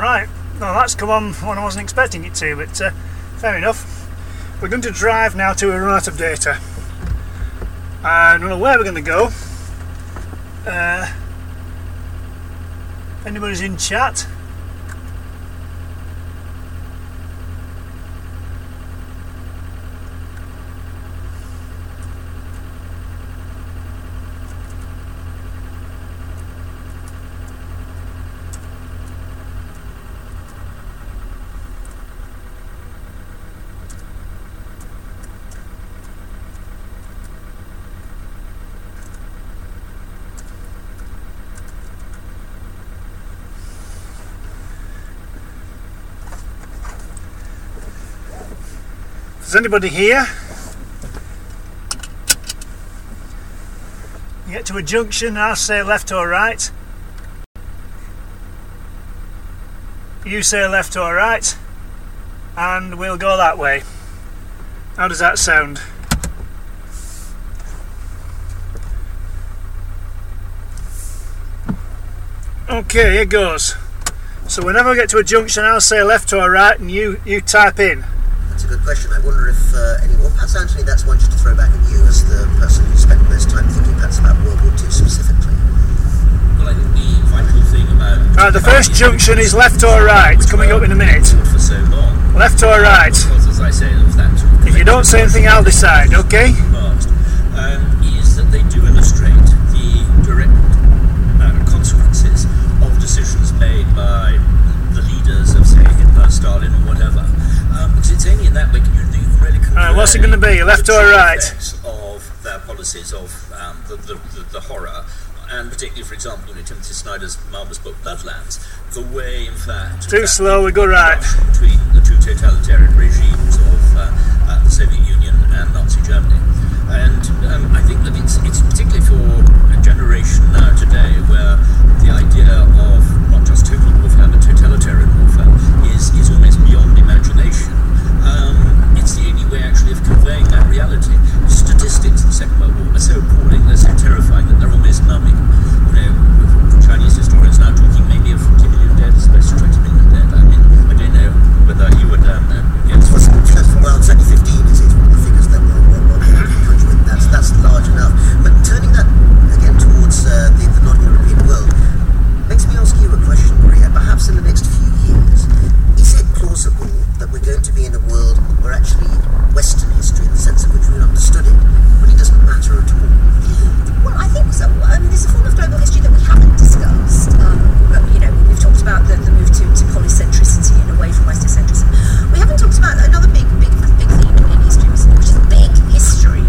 Right, well that's come on when I wasn't expecting it to, but fair enough. We're going to drive now to a run out of data. I don't know where we're going to go. If anybody's in chat. Is anybody here? You get to a junction, I'll say left or right. You say left or right, and we'll go that way. How does that sound? Okay, here goes. So whenever I get to a junction, I'll say left or right, and you type in. That's a good question. I wonder if anyone, perhaps Anthony, that's one just to throw back at you as the person who spent most time thinking perhaps about World War II specifically. Well, I think the vital thing about... Right, the first junction is left or right, coming up in a minute. For so long. Left or right? Because, as I say, there was that sort of... If you don't say anything, I'll decide, okay? Is that they do illustrate the direct consequences of decisions made by the leaders of, say, Hitler, Stalin, or whatever. Because it's only in that way can you really convey what's it going to be, left or right? Of their policies, of the horror, and particularly, for example, Timothy Snyder's marvellous book Bloodlands, the way, in fact... Too slow, we go right. ...between the two totalitarian regimes of the Soviet Union and Nazi Germany. And I think that it's particularly for a generation now today where the idea of not just total warfare but totalitarian warfare is almost beyond imagination. It's the only way actually of conveying that reality. Statistics in the Second World War are so appalling, they're so terrifying that they're almost numbing. Chinese historians now talking maybe of 40 million dead as opposed to 20 million dead. I mean, I don't know whether you would guess. Well, certainly 15 is one of the figures that we're that's large enough. But turning that again towards the non-European world makes me ask you a question, Maria. Perhaps in the next few years, is it plausible that we're going to be in a world where actually Western history, in the sense in which we understood it, really doesn't matter at all? Well, I think so. There's a form of global history that we haven't discussed. We've talked about the move to polycentricity and away from Western-centrism. We haven't talked about another big theme in history recently, which is big history,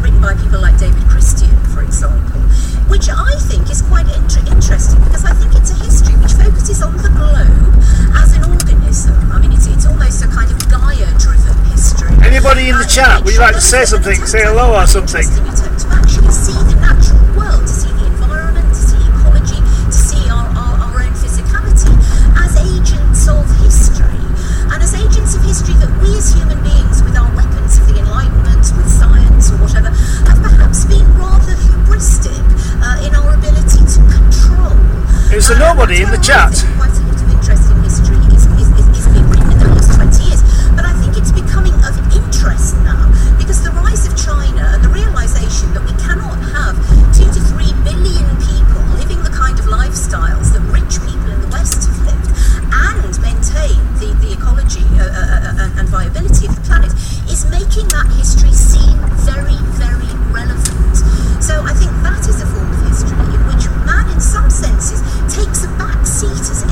written by people like David Christian, for example, which I think is quite interesting because I think it's a history which focuses on the globe as an organism. I mean, it's almost a kind of Gaia-driven history. Anybody in the chat, would you like to say something? Say hello or something? To actually see the natural world, to see the environment, to see ecology, to see our own physicality as agents of history. And as agents of history that we as human beings, with our weapons of the Enlightenment, with science or whatever, have perhaps been rather hubristic in our ability to control. Is there nobody in the chat? Quite a lot of interesting history is being written in the last 20 years. But I think it's becoming of interest now because the rise of China and the realization that we cannot have 2 to 3 billion people living the kind of lifestyles that rich people in the West have lived and maintain the ecology and viability of the planet is making that history seem very, very relevant. So I think that is a form of history in which man, in some senses, takes a back seat as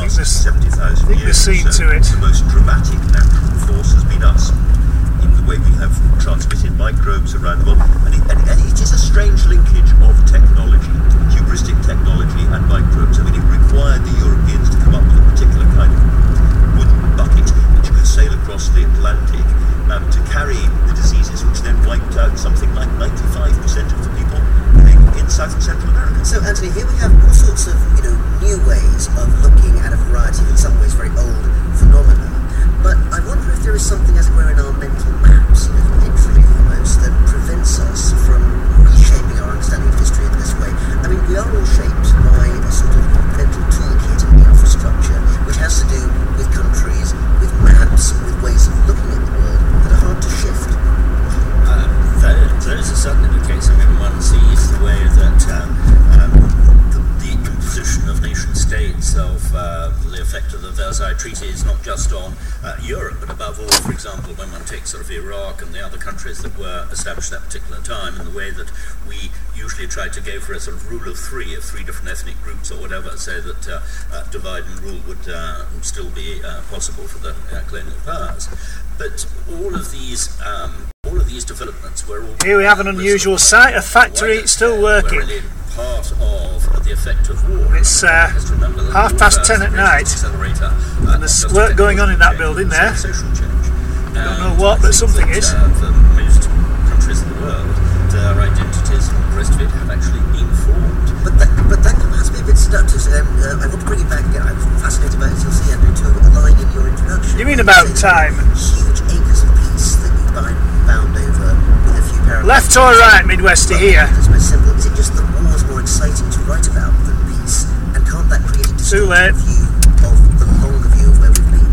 last 70,000 think years. there's scene to it. The most dramatic natural force has been us, in the way we have transmitted microbes around the world. And it is a strange linkage of technology, hubristic technology and microbes. I mean, it required the Europeans to come up with a particular kind of wooden bucket which could sail across the Atlantic to carry the diseases which then wiped out something like 95% of the people living in South and Central America. So, Anthony, here we have all sorts of, new ways of looking at a variety of, in some ways, very old phenomena. But I wonder if there is something, as it were, in our mental maps, literally almost, that prevents us from reshaping our understanding of history in this way. I mean, we are all shaped by a sort of mental toolkit and infrastructure, which has to do with countries, with maps, with ways of looking at the world that are hard to shift. That is certainly the case. I mean, one sees the way that the imposition of nation states, of the effect of the Versailles Treaty is not just on Europe, but above all, for example, when one takes sort of Iraq and the other countries that were established at that particular time, in the way that we usually try to go for a sort of rule of three different ethnic groups or whatever, so that divide and rule would still be possible for the colonial powers. But all of these developments were all... Here we have an unusual sight, a factory still working. Really part of the effect of war. It's 10:30 at night, and there's work going on in that building there. Social change. Don't know what, but something is. For most countries in the world, their identities and the rest of it have actually been formed. But that has to be a bit seductive. I want to bring it back again. I was fascinated by it, you'll see, Andrew, to a line in your introduction. You mean about time? Huge acres of peace that you bound over with a few paragraphs. Left or right, Midwest to here? It's most simple. Is it just that war is more exciting to write about than peace? And can't that create a distorted view of the longer view of where we've been?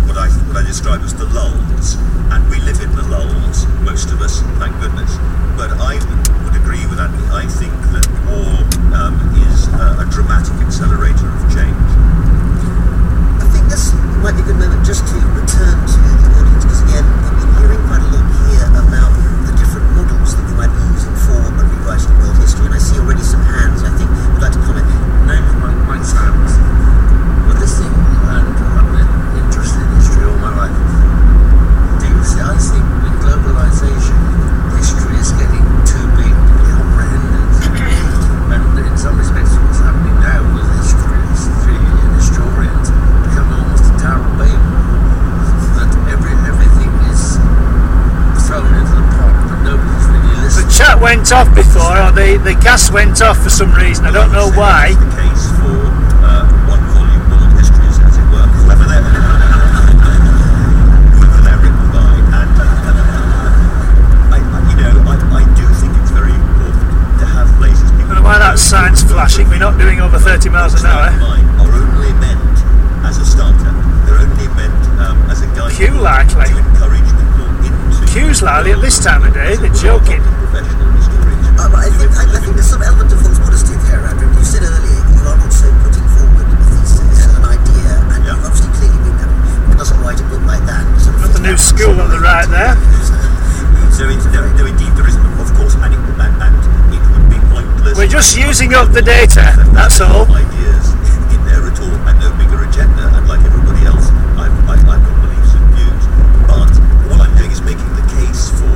What I describe as the lulls, and we live in the lulls, most of us, thank goodness. But I would agree with Andy. I think that war is a dramatic accelerator of change. I think this might be a good moment just to return to the audience, because again, we've been hearing quite a lot here about the different models that we might be using for rewriting world history, and I see already some hands. I think would like to comment. Name of Mike Sands. But this thing, and I've been interested in history all my life. I think with globalization, history is getting too big to be comprehended. And in some respects, what's happening now with history and historians becoming almost a Tower of Babel. That everything is thrown into the pot, but nobody's really listening. The chat went off before, or the gas went off for some reason. I don't know why. The case for one volume world histories, as it were, whoever they're written by. And I do think it's very important to have places people. I don't know why that sign's flashing. We're not doing over 30 miles an hour. Are only meant as a starter. They're only meant as a guide. Q likely. To encourage people into. Q's likely at this time of day. They're joking. Professional historians. I think there's some element of false modesty there, Andrew. You said earlier you are also putting forward a thesis and an idea, and you've obviously clearly been there. It doesn't write a book like that. Got the new school on the right there. So no, indeed there isn't, of course, and it would be pointless. We're just using up the data, that's all. Ideas in there at all, and no bigger agenda, and like everybody else, I've got beliefs and views. But all I'm doing is making the case for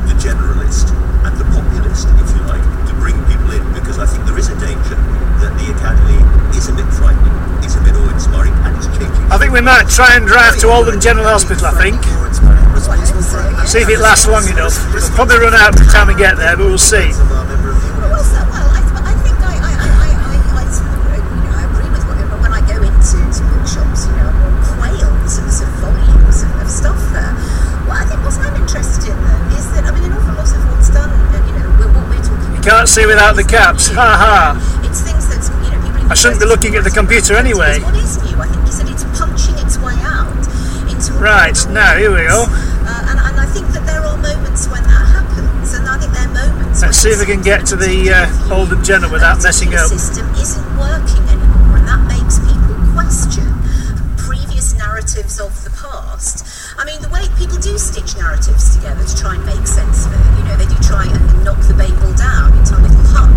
the generalist and the populist, if you like, to bring people in, because I think there is a danger that the academy is a bit frightening, it's a bit awe-inspiring, and it's changing. I think we might try and drive to Oldham General Hospital, I think. See if it lasts long enough. We'll probably run out by the time we get there, but we'll see. I think I agree with what when I go into bookshops, I'm all quailed to the sort of volumes of stuff there. Well, I think what I'm interested in then is that, an awful lot of what's done, what we're talking about. You can't see without the caps, ha ha. It's things that, people. I shouldn't be looking at the computer anyway. What is new? I think you said it's punching its way out into. Right, now here we go. And I think that there are moments when that happens, and I think there are moments. Let's see if we can get to the Oldham General without messing up. The system isn't working anymore, and that makes people question previous narratives of the past. I mean, the way people do stitch narratives together to try and make sense of it, you know, they do try and knock the Babel down into a little hut,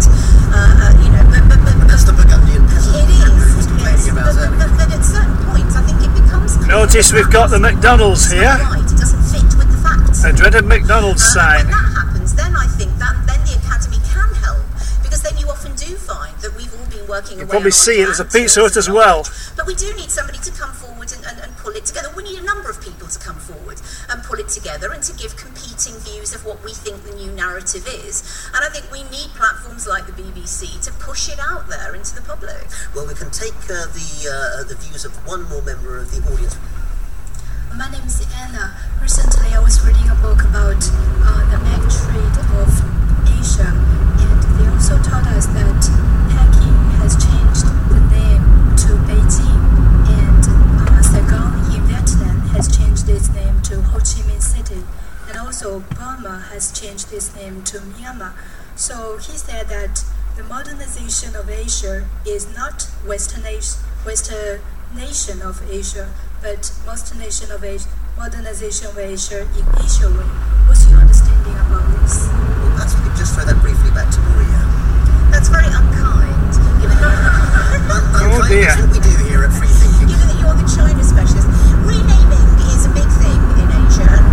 you know, but That's the Burgundian peasant. it is, Complaining about that. but at certain points, I think it becomes clear Notice we've got the that McDonald's it's here. not right, it doesn't fit with the facts. A dreaded McDonald's sign. When that happens, then I think that then the Academy can help, because then you often do find that we've all been working away. Probably on see it as a answers Pizza Hut as and well. knowledge. But we do need somebody to come forward and pull it together. We need a number of people to come forward and pull it together and to give competing views of what we think the new narrative is. And I think we need platforms like the BBC to push it out there into the public. Well, we can take the views of one more member of the audience. My name is Anna. Recently, I was reading a book about the egg trade of Asia, and they also told us that Peking has changed the name to Beijing, and Saigon in Vietnam has changed its name to Ho Chi Minh City, and also Burma has changed its name to Myanmar. So he said that the modernization of Asia is not Westernization of Asia, but modernization of Asia in Asia way. What's your understanding about this? Well, perhaps we could just throw that briefly back to Maria. That's very unkind, given Oh dear. That's what we do here at Free Thinking. given that you're the China specialist. Renaming is a big thing in Asia, and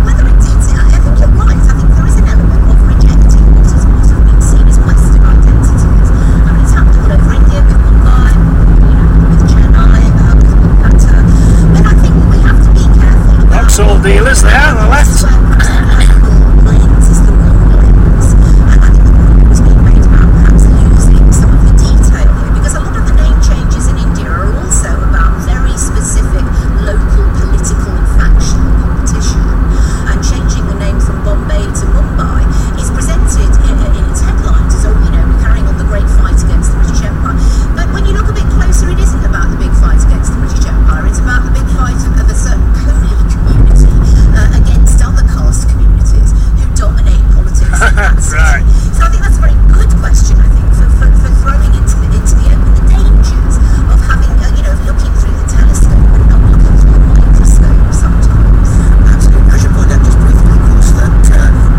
whether it's, I think you're right. I think there is an element of rejecting what has been seen as Western identities. I mean, it's happened all over India with Mumbai, you know, with Chennai, with Kolkata. But I think we have to be careful about Vauxhall dealers there on the left. where political lens is the wrong lens. And I think the point was being made about perhaps losing some of the detail here, because a lot of the name changes in India are also about very specific local political and factional competition. And changing the name from Bombay to Mumbai is presented in its headlines as, oh, you know, we're carrying on the great fight against the British Empire. But when you look a bit closer, it isn't about the big fight against the British Empire. It's about the big fight of a certain Kohli community against other caste communities who dominate politics in that city. Right. So I think that's a very good question, I think, for throwing into the open the dangers of having, you know, looking through the telescope and not looking through the microscope sometimes. Absolutely. I should point out just briefly, of course, that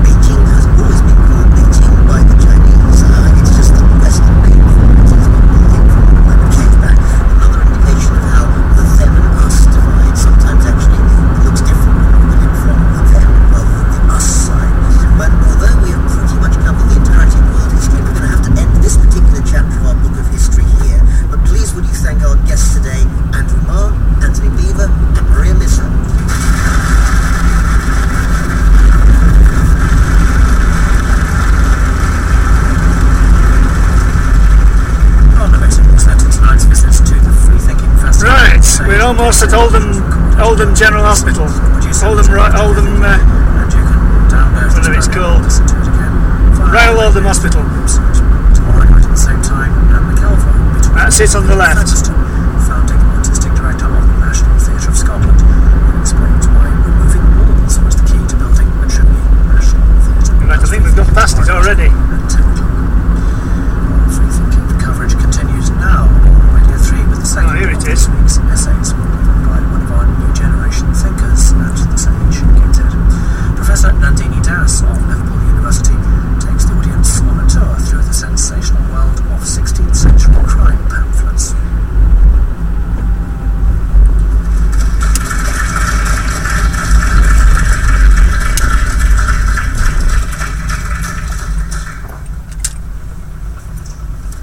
Beijing has always been called Beijing by the Chinese. It's just the Western name for it is what we think might change that. Another indication of how the them and us divide sometimes actually looks different when you're looking from the them rather than the us side. But although we have pretty much covered the entirety of world history, we're going to have to end this particular chapter of our book of history here. But please would you thank our guests today, Andrew Marr, Anthony Beaver, and Maria Misra. Right, we're almost at Oldham General Hospital. Oldham, whatever it's called. Royal Oldham Hospital. That's it on the left. Founding artistic director of the National Theatre of Scotland, explains why removing walls was the key to building a truly national theatre. In fact, I think we've gone past it already. At 10 o'clock. Free Thinking coverage continues now on Radio 3 with the second Oh, here it of is. this week's essays delivered by one of our new generation thinkers at the Sage Gated. Professor Nandini Das of Liverpool University takes the audience on a tour through the sensational world of 16th century crime pamphlets.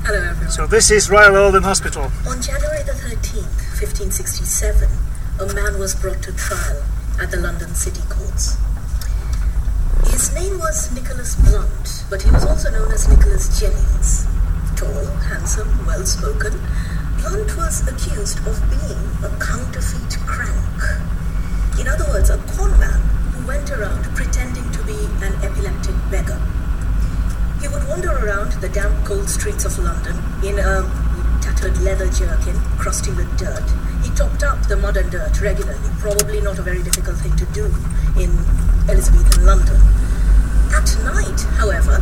Hello everyone. So this is Royal Oldham Hospital. On January the 13th, 1567, a man was brought to trial at the London City Courts. His name was Nicholas Blunt, but he was also known as Nicholas Jennings. Tall, handsome, well-spoken, Blunt was accused of being a counterfeit crank. In other words, a con man who went around pretending to be an epileptic beggar. He would wander around the damp, cold streets of London in a tattered leather jerkin, crusty with dirt. He topped up the mud and dirt regularly, probably not a very difficult thing to do in Elizabethan London. At night, however,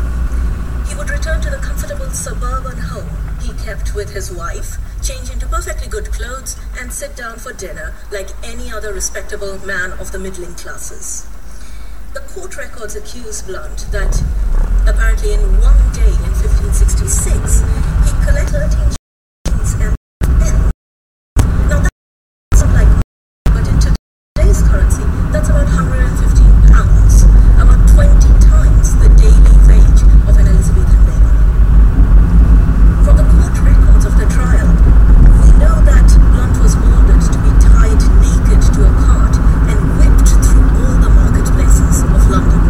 he would return to the comfortable suburban home he kept with his wife, change into perfectly good clothes, and sit down for dinner like any other respectable man of the middling classes. The court records accuse Blunt that apparently in one day in 1566, he collected 13 shillings and a pence. Now that's not like money, but in today's currency, that's about 115 pounds, about 20 times the daily wage of an Elizabethan labourer. From the court records of the trial, we know that Blunt was ordered to be tied naked to a cart and whipped through all the marketplaces of London.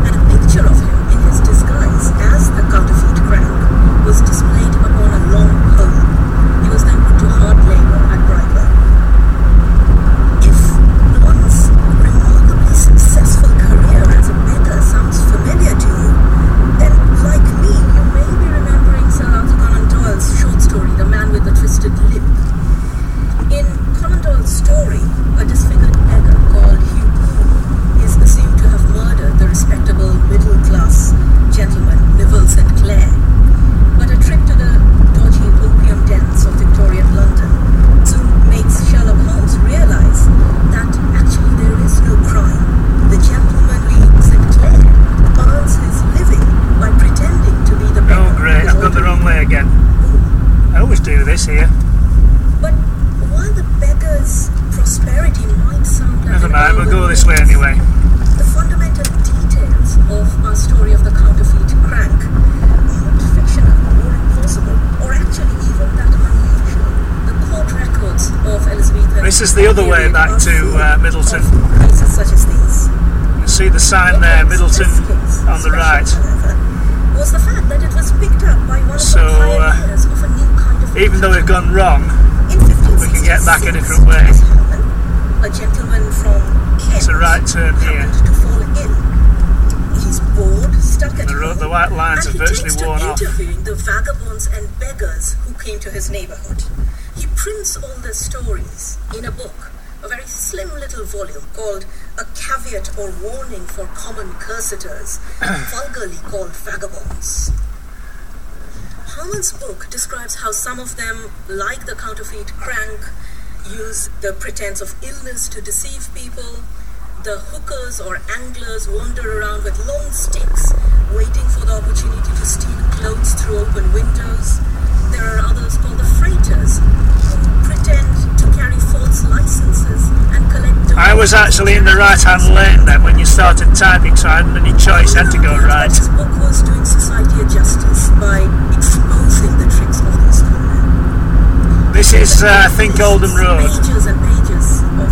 And a picture of him in his disguise as the counterfeit crank was displayed upon a long pole. He was then put to hard labour at Bridewell. If Blunt's remarkably successful career as a beggar sounds familiar to you, then like me, you may be remembering Sir Arthur Conan Doyle's short story, The Man with the Twisted Lip. In Conan Doyle's story, a disfigured beggar called Hugh is assumed to have murdered the respectable middle-class gentleman Neville St. Clair. But a trip to the dodgy opium dens of Victorian London soon makes Sherlock Holmes realize that actually there is no crime. The gentlemanly St. Clair earns his living by pretending to be the beggar. Oh great, I've gone the wrong way again. I always do this here. But while the beggar's prosperity might sound like Never mind, we'll go this way anyway. the fundamental details of our story of the counterfeit crank aren't fictional or impossible, or actually even that unusual. The court records of Elizabethan This is the other way period back are to full Middleton. of cases such as these. You see the sign there, Middleton on the right. However, was the fact that it was picked up by one of So, the pioneers of a new kind of Even though we've gone wrong, in 1566, we can get back a different way. Thomas Harmon, a gentleman from Kent, It's a right turn here. happened to fall ill. He's bored, stuck at home, the white lines and have virtually he takes worn to off. interviewing the vagabonds and beggars who came to his neighbourhood. He prints all their stories in a book, a very slim little volume called A Caveat or Warning for Common Cursitors, vulgarly called vagabonds. Harmon's book describes how some of them, like the counterfeit crank, use the pretense of illness to deceive people. The hookers or anglers wander around with long sticks, waiting for the opportunity to steal clothes through open windows. There are others called the freighters, who pretend to carry false licenses and collect... I was actually in the right-hand lane then when you started typing, so I hadn't any choice, I had to go right. His book was doing society a justice by exposing the tricks of these conmen. This is Think Oldham Road. Pages and pages of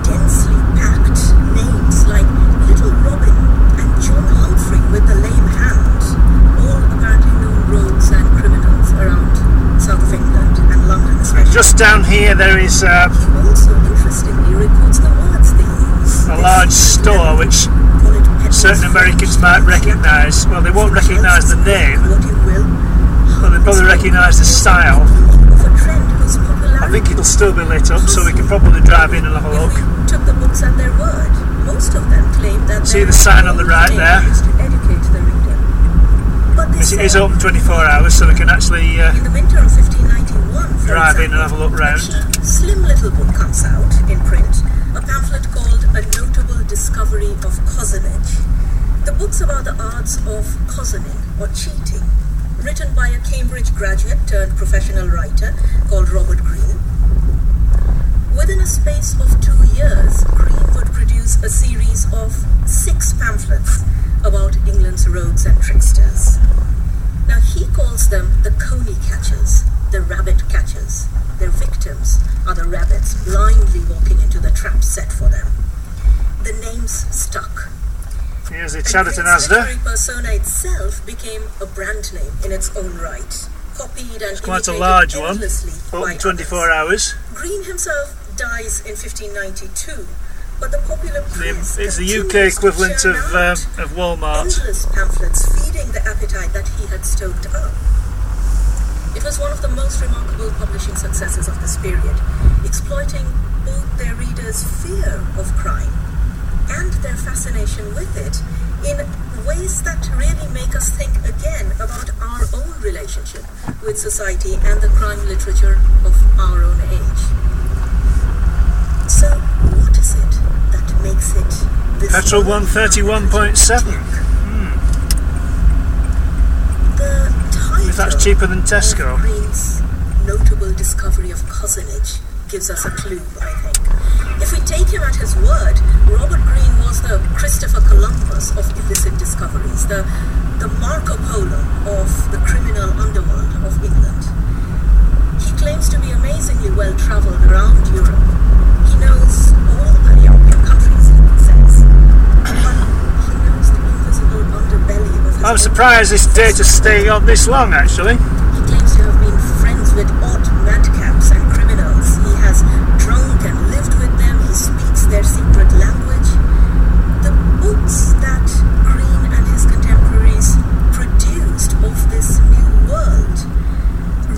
densely packed names like Little Robin and John Humphrey with the lame hand, all apparently known rogues and criminals around south of England and London especially. Just down here there is He also interestingly records the words they use. a large store which Call it Peddler's certain Americans might recognise. Well, they won't recognise the name, what you will. but they probably recognise the style. Of a trend whose popularity I think it'll still be lit up, so we can probably drive in and have a look. took the books at their word. Most of them claim that See the sign on the right there? is to educate the reader. But they It is say open 24 hours, so we can actually in the winter of 1591, for drive in and example, have a look round. a slim little book comes out in print, a pamphlet called A Notable Discovery of Cozenage. The book's about the arts of cozening or cheating, written by a Cambridge graduate turned professional writer called Robert Greene. Within a space of 2 years, Greene would produce a series of 6 pamphlets about England's rogues and tricksters. Now he calls them the coney catchers, the rabbit catchers. Their victims are the rabbits blindly walking into the trap set for them. The names stuck. Here's the And Chatterton Greene's Asda. literary persona itself became a brand name in its own right, copied and Quite a imitated large one, endlessly by open 24 others. hours. Greene himself dies in 1592, but the popular press It's the UK continues to equivalent churn out of Walmart. endless pamphlets feeding the appetite that he had stoked up. It was one of the most remarkable publishing successes of this period, exploiting both their readers' fear of crime and their fascination with it in ways that really make us think again about our own relationship relationship with society and the crime literature of our own age. So, what is it that makes it this Petrol 131.7. The title If that's cheaper than Tesco. of Green's notable discovery of cousinage gives us a clue, I think. If we take him at his word, Robert Greene was the Christopher Columbus of illicit discoveries, the Marco Polo of the criminal underworld of England. He claims to be amazingly well travelled around Europe. He knows all the European countries, he says. But he knows the invisible underbelly of his I'm own surprised this data's staying on this long, actually. He claims to have been friends with odd madcaps and criminals. He has drunk and lived with them. He speaks their secret language. The books that Greene and his contemporaries produced of this new world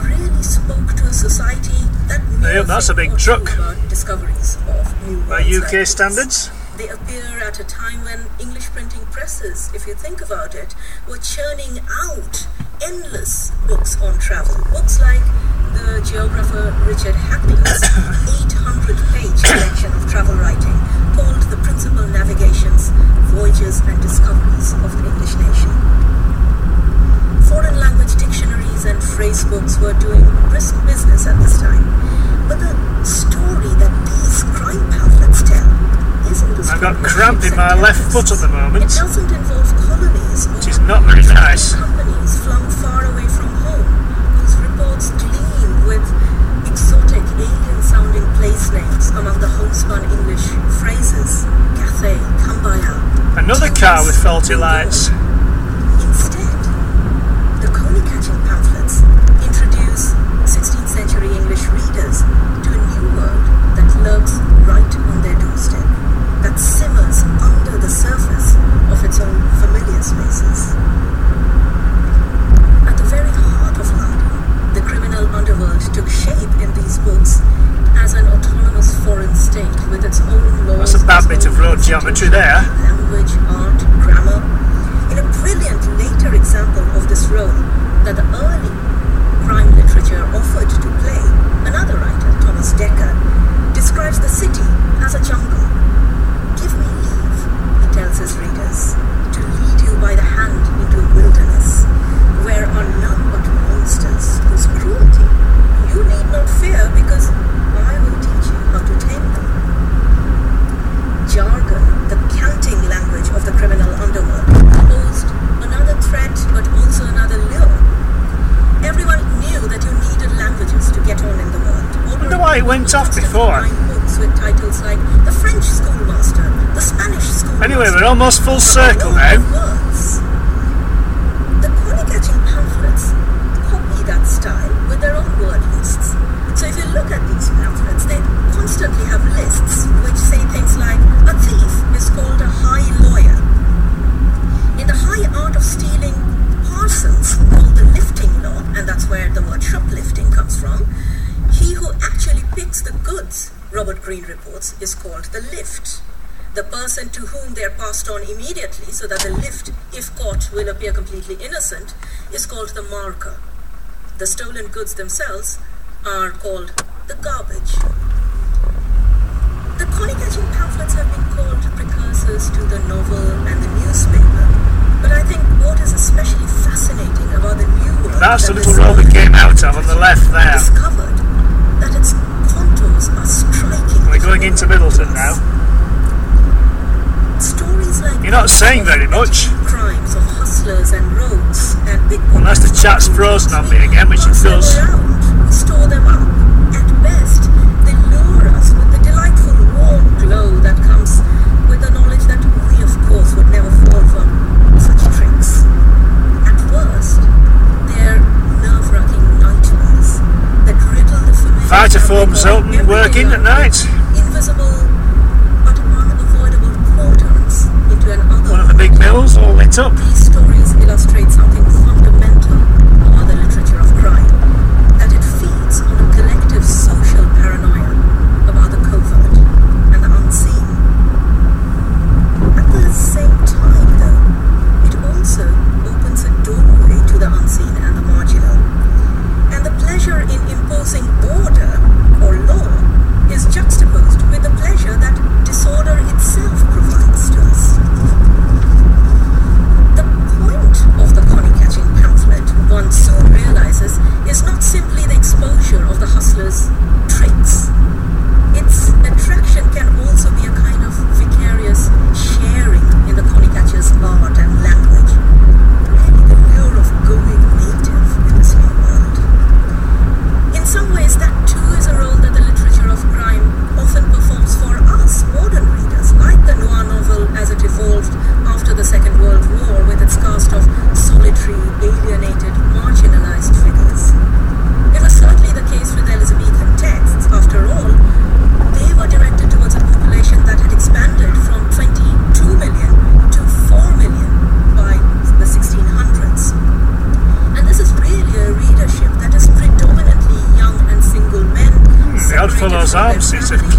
really spoke to a society that knew Yep, that's a big truck. about discoveries of new worlds. By like UK this. standards. They appear at a time when English printing presses, if you think about it, were churning out endless books on travel. Books like the geographer Richard Happing's 800-page collection of travel writing called The Principal Navigations, Voyages and Discoveries of the English Nation. Foreign language dictionaries and phrase books were doing brisk business at this time. But the story that these crime pamphlets tell isn't the story I've got of cramp in ships my and left tempest. foot at the moment, It doesn't involve colonies or which is not very nice. companies flung far away from home, whose reports gleam with exotic alien-sounding place names among the homespun English phrases: Cathay, Kambaya. Another car with faulty lights. Instead, the coney-catching pamphlets introduce 16th century English readers to a new world that lurks right on their doorstep, that simmers under the surface of its own familiar spaces. At the very heart of London, the criminal underworld took shape in these books as an autonomous foreign state with its own laws. That's a bad its bit own of road geometry there. Language, art, grammar. In a brilliant later example of this role that the early crime literature offered to play, another writer, Thomas Dekker, describes the city as a jungle. Give me leave, he tells his readers, to lead you by the hand into a wilderness, where are none but monsters whose cruelty you need not fear, because I will teach you how to tame them. Jargon, the canting language of the criminal underworld, posed another threat but also another lure. Everyone knew that you needed languages to get on in the world. I wonder why it went off before. Books with titles like The French Schoolmaster, The Spanish Schoolmaster. Anyway, we're almost full circle now. Words. The coney-catching pamphlets copy that style with their own word lists. So if you look at these pamphlets, they constantly have lists which say things like, a thief is called a high lawyer. In the high art of stealing parcels, called the lifting law, and that's where the word shoplifting comes from, he who actually picks the goods, Robert Greene reports, is called the lift. The person to whom they are passed on immediately, so that the lift, if caught, will appear completely innocent, is called the marker. The stolen goods themselves are called the garbage. The coney-catching pamphlets have been called precursors to the novel and the newspaper, but I think what is especially fascinating about the new world That's the that little this road we came out of on the left there. discovered that its contours are striking. We're going into Middleton now. Stories like You're not saying very much. crimes of hustlers and rogues and pickpockets. Unless the chat's frozen on me again, which it does. We store them up. At best, they lure us with the delightful warm glow that comes with the knowledge that we, of course, would never fall for such tricks. At worst, they're nerve-wracking nightmares that riddle the familiar Vitafoam's fabric of open, working at everyday night. life. Invisible but unavoidable portals into an other One of the big mills all lit up. These stories illustrate something fundamental about the literature of crime, that it feeds on a collective social paranoia about the covert and the unseen. At the same time, though, it also opens a doorway to the unseen and the marginal.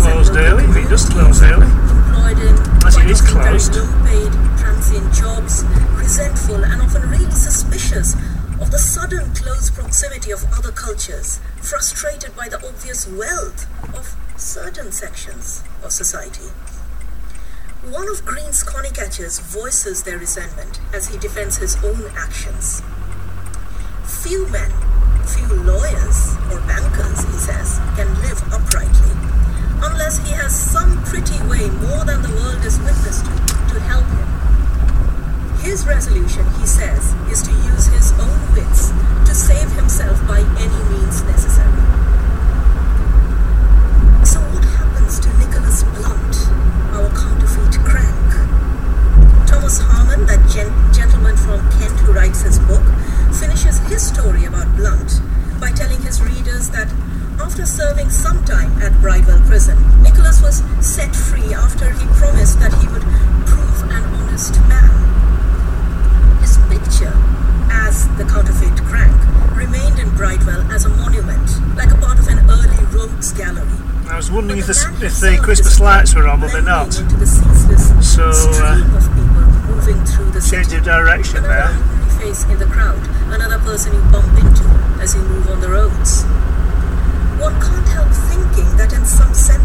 closed early, if it does close early. Employed in Unless it quite is often very closed. low-paid transient jobs, resentful and often really suspicious of the sudden close proximity of other cultures, frustrated by the obvious wealth of certain sections of society. One of Green's connicatchers voices their resentment as he defends his own actions. Few men, few lawyers or bankers, he says, can live uprightly, unless he has some pretty way more than the world is witness to help him. His resolution, he says, is to use his own wits to save himself by any means necessary. So what happens to Nicholas Blunt, our counterfeit crank? Thomas Harmon, that gentleman from Kent who writes his book, finishes his story about Blunt by telling his readers that after serving some time at Bridewell prison, Nicholas was set free after he promised that he would prove an honest man. His picture, as the counterfeit crank, remained in Bridewell as a monument, like a part of an early rogues gallery. I was wondering if the Christmas lights were on, but they're not. Into the ceaseless So, stream of people moving through the change city. of direction Another there. ordinary face in the crowd, another person you bump into as you move on the roads. One can't help thinking that in some sense